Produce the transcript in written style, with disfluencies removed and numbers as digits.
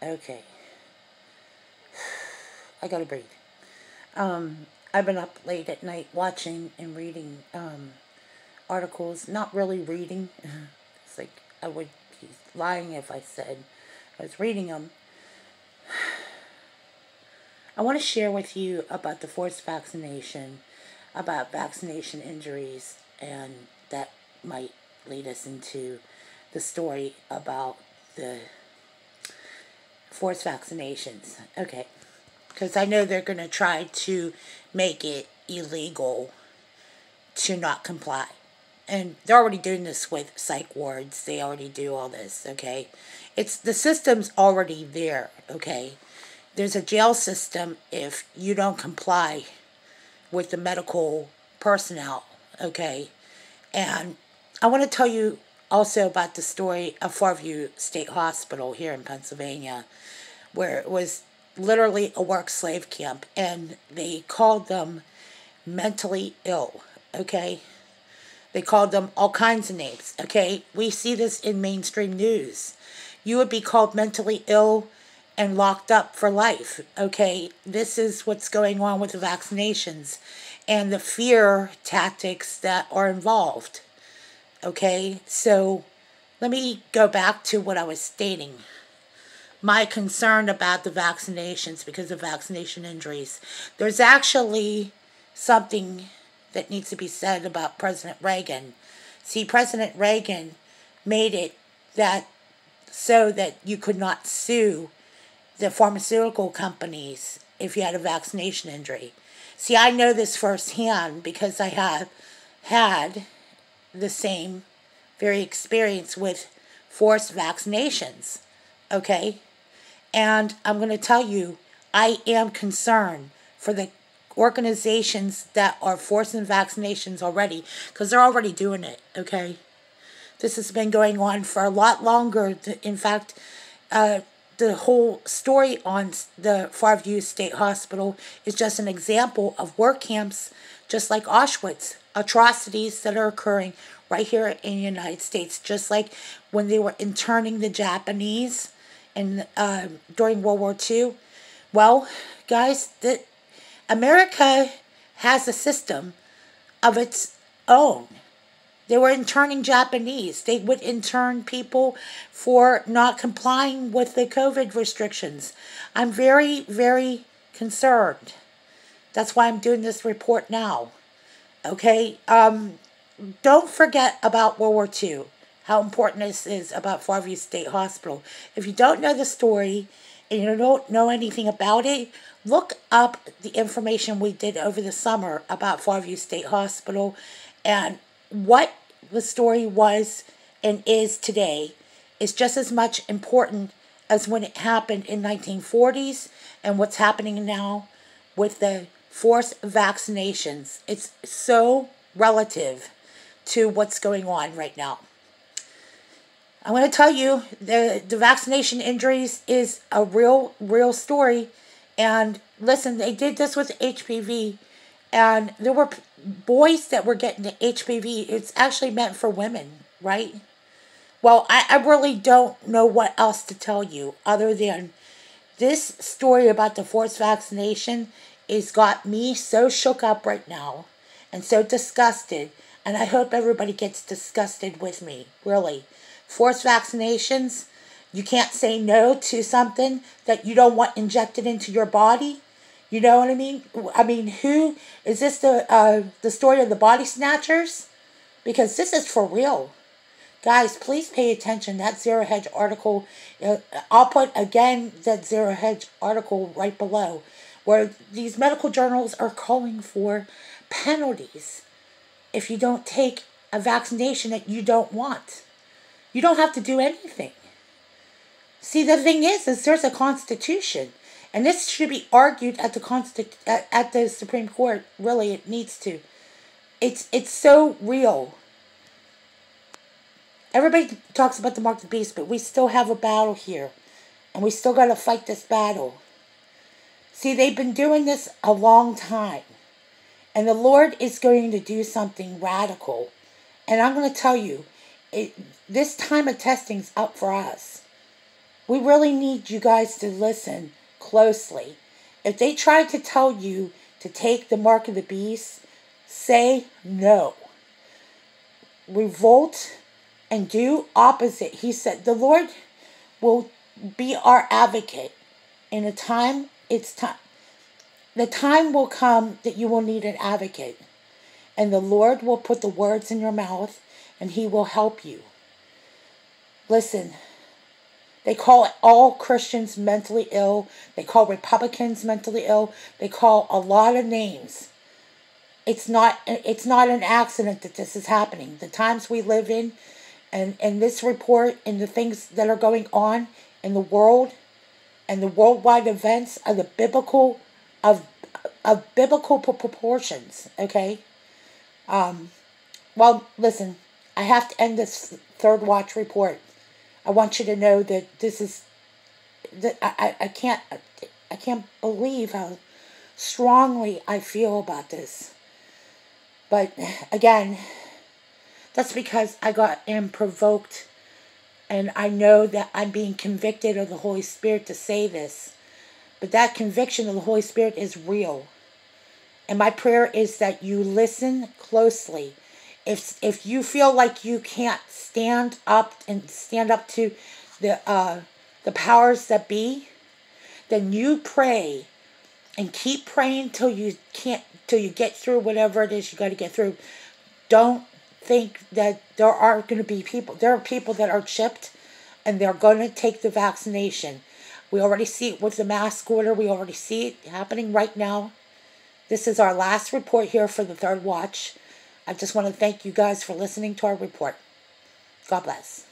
Okay. I gotta breathe. I've been up late at night watching and reading articles. Not really reading. It's like I would be lying if I said I was reading them. I want to share with you about the forced vaccination, about vaccination injuries, and that might lead us into the story about the forced vaccinations. Okay, because I know they're going to try to make it illegal to not comply. And they're already doing this with psych wards. They already do all this, okay? It's the system's already there, okay? There's a jail system if you don't comply with the medical personnel, okay? And I want to tell you also about the story of Farview State Hospital here in Pennsylvania, where it was literally a work slave camp, and they called them mentally ill, okay? They called them all kinds of names, okay? We see this in mainstream news. You would be called mentally ill and locked up for life, okay? This is what's going on with the vaccinations and the fear tactics that are involved, okay? So let me go back to what I was stating. My concern about the vaccinations because of vaccination injuries. There's actually something that needs to be said about President Reagan. See, President Reagan made it that so that you could not sue the pharmaceutical companies if you had a vaccination injury. See, I know this firsthand because I have had the same very experience with forced vaccinations. Okay? And I'm going to tell you, I am concerned for the organizations that are forcing vaccinations already, because they're already doing it, okay? This has been going on for a lot longer. In fact, the whole story on the Farview State Hospital is just an example of work camps, just like Auschwitz, atrocities that are occurring right here in the United States, just like when they were interning the Japanese and during World War II. Well, guys, America has a system of its own. They were interning Japanese. They would intern people for not complying with the COVID restrictions. I'm very, very concerned. That's why I'm doing this report now. Okay? Don't forget about World War II, how important this is about Farview State Hospital. If you don't know the story and you don't know anything about it, look up the information we did over the summer about Farview State Hospital and what the story was and is today is just as much important as when it happened in 1940s and what's happening now with the forced vaccinations. It's so relative to what's going on right now. I'm going to tell you the vaccination injuries is a real story. And listen, they did this with HPV, and there were boys that were getting the HPV. It's actually meant for women, right? Well, I really don't know what else to tell you other than this story about the forced vaccination has got me so shook up right now and so disgusted. And I hope everybody gets disgusted with me, really. Forced vaccinations, you can't say no to something that you don't want injected into your body. You know what I mean? I mean, who is this? The story of the body snatchers? Because this is for real, guys. Please pay attention. That Zero Hedge article. I'll put again that Zero Hedge article right below, where these medical journals are calling for penalties if you don't take a vaccination that you don't want. You don't have to do anything. See, the thing is there's a constitution, and this should be argued at at the Supreme Court. Really, it needs to. It's so real. Everybody talks about the mark of the beast, but we still have a battle here, and we still got to fight this battle. See, they've been doing this a long time, and the Lord is going to do something radical. And I'm going to tell you, this time of testing's up for us. We really need you guys to listen closely. If they try to tell you to take the mark of the beast, say no. Revolt and do opposite. He said the Lord will be our advocate. In a time, it's time. The time will come that you will need an advocate. And the Lord will put the words in your mouth and He will help you. Listen, they call all Christians mentally ill. They call Republicans mentally ill. They call a lot of names. It's not an accident that this is happening. The times we live in and this report and the things that are going on in the world and the worldwide events are the biblical of biblical proportions, okay? Well, listen, I have to end this third watch report. I want you to know that this is that I can't believe how strongly I feel about this. But again, that's because I am provoked, and I know that I'm being convicted of the Holy Spirit to say this. But that conviction of the Holy Spirit is real. And my prayer is that you listen closely. If you feel like you can't stand up to the powers that be, then you pray and keep praying till you get through whatever it is you got to get through. Don't think that there aren't going to be people. There are people that are chipped and they're going to take the vaccination. We already see it with the mask order. We already see it happening right now. This is our last report here for the third watch. I just want to thank you guys for listening to our report. God bless.